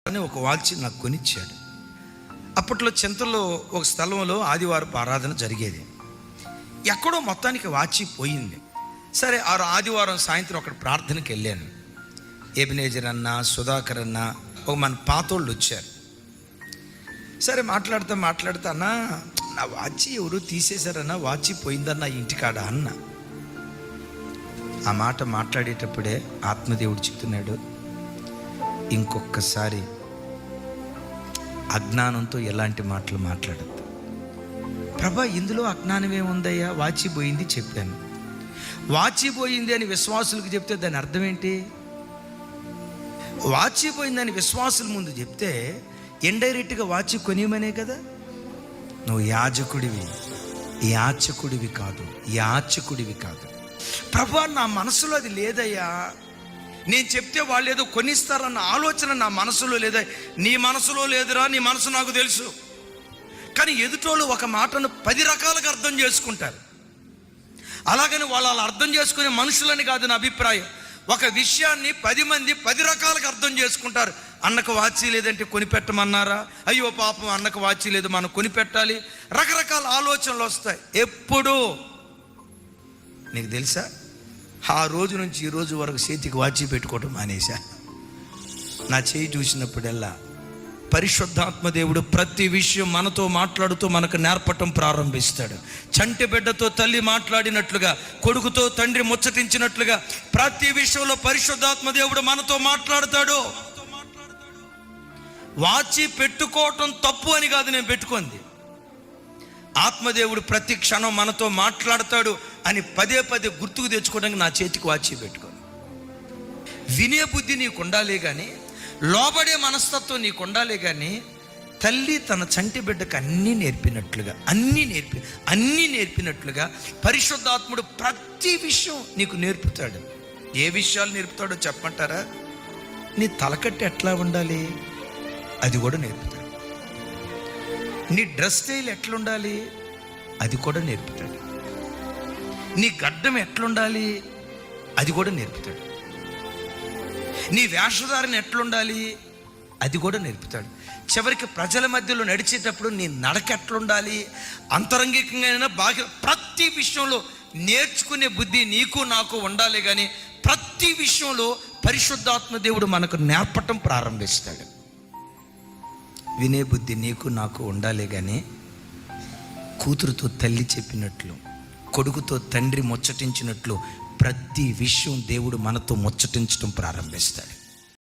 అని ఒక వాచ్ నాకు కొనిచ్చాడు. అప్పట్లో చింతల్లో ఒక స్థలంలో ఆదివారపు ఆరాధన జరిగేది. ఎక్కడో మొత్తానికి వాచి పోయింది. సరే ఆ ఆదివారం సాయంత్రం అక్కడ ప్రార్థనకి వెళ్ళాను. ఎబినేజర్ అన్న, సుధాకర్ అన్న, ఒక మన పాతోళ్ళు వచ్చారు. సరే మాట్లాడుతా అన్న, నా వాచి ఎవరు తీసేశారన్న, వాచి పోయిందన్న ఇంటికాడ అన్న. ఆ మాట మాట్లాడేటప్పుడే ఆత్మదేవుడు చెప్తున్నాడు, ఇంకొకసారి అజ్ఞానంతో ఎలాంటి మాటలు మాట్లాడద్దు. ప్రభా, ఇందులో అజ్ఞానం ఏముందయ్యా? వాచిపోయింది చెప్పాను. వాచిపోయింది అని విశ్వాసులకు చెప్తే దాని అర్థం ఏంటి? వాచిపోయిందని విశ్వాసుల ముందు చెప్తే ఇండైరెక్ట్గా వాచి కొనియమనే కదా. నువ్వు యాచకుడివి కాదు. ప్రభా, నా మనసులో అది లేదయ్యా, నేను చెప్తే వాళ్ళు ఏదో కొనిస్తారన్న ఆలోచన నా మనసులో లేదా. నీ మనసులో లేదురా, నీ మనసు నాకు తెలుసు. కానీ ఎదుటోళ్ళు ఒక మాటను 10 రకాలుగా అర్థం చేసుకుంటారు. అలాగని వాళ్ళు అలా అర్థం చేసుకునే మనుషులని కాదు నా అభిప్రాయం. ఒక విషయాన్ని 10 మంది 10 రకాలుగా అర్థం చేసుకుంటారు. అన్నకు వాచి లేదంటే కొనిపెట్టమన్నారా? అయ్యో పాపం, అన్నకు వాచి లేదు, మనం కొనిపెట్టాలి. రకరకాల ఆలోచనలు వస్తాయి. ఎప్పుడు నీకు తెలుసా, ఆ రోజు నుంచి ఈ రోజు వరకు చేతికి వాచి పెట్టుకోవటం మానేశా. నా చేయి చూసినప్పుడల్లా పరిశుద్ధాత్మ దేవుడు ప్రతి విషయం మనతో మాట్లాడుతూ మనకు నేర్పటం ప్రారంభిస్తాడు. చంటి బిడ్డతో తల్లి మాట్లాడినట్లుగా, కొడుకుతో తండ్రి ముచ్చటించినట్లుగా ప్రతి విషయంలో పరిశుద్ధాత్మ దేవుడు మనతో మాట్లాడతాడు. వాచి పెట్టుకోవటం తప్పు అని కాదు నేను పెట్టుకుంది. ఆత్మదేవుడు ప్రతి క్షణం మనతో మాట్లాడతాడు అని పదే గుర్తుకు తెచ్చుకోవడానికి నా చేతికి వాచి పెట్టుకోను. వినే బుద్ధి నీకు ఉండాలే కానీ, లోబడే మనస్తత్వం నీకు ఉండాలే కానీ, తల్లి తన చంటి బిడ్డకు అన్నీ నేర్పినట్లుగా పరిశుద్ధాత్ముడు ప్రతి విషయం నీకు నేర్పుతాడు. ఏ విషయాలు నేర్పుతాడో చెప్పమంటారా? నీ తలకట్టు ఎట్లా ఉండాలి అది కూడా నేర్పుతాడు. నీ డ్రెస్ స్టైల్ ఎట్లుండాలి అది కూడా నేర్పుతాడు. నీ గడ్డం ఎట్లుండాలి అది కూడా నేర్పుతాడు. నీ వేషధారణ ఎట్లుండాలి అది కూడా నేర్పుతాడు. చివరికి ప్రజల మధ్యలో నడిచేటప్పుడు నీ నడక ఎట్లుండాలి, అంతరంగికంగా బాగా ప్రతి విషయంలో నేర్చుకునే బుద్ధి నీకు నాకు ఉండాలి. కానీ ప్రతి విషయంలో పరిశుద్ధాత్మ దేవుడు మనకు నేర్పటం ప్రారంభిస్తాడు. వినే బుద్ధి నీకు నాకు ఉండాలి. కానీ కూతురుతో తల్లి చెప్పినట్లు, కొడుకుతో తండ్రి ముచ్చటించినట్లు ప్రతి విషయం దేవుడు మనతో ముచ్చటించడం ప్రారంభిస్తాడు.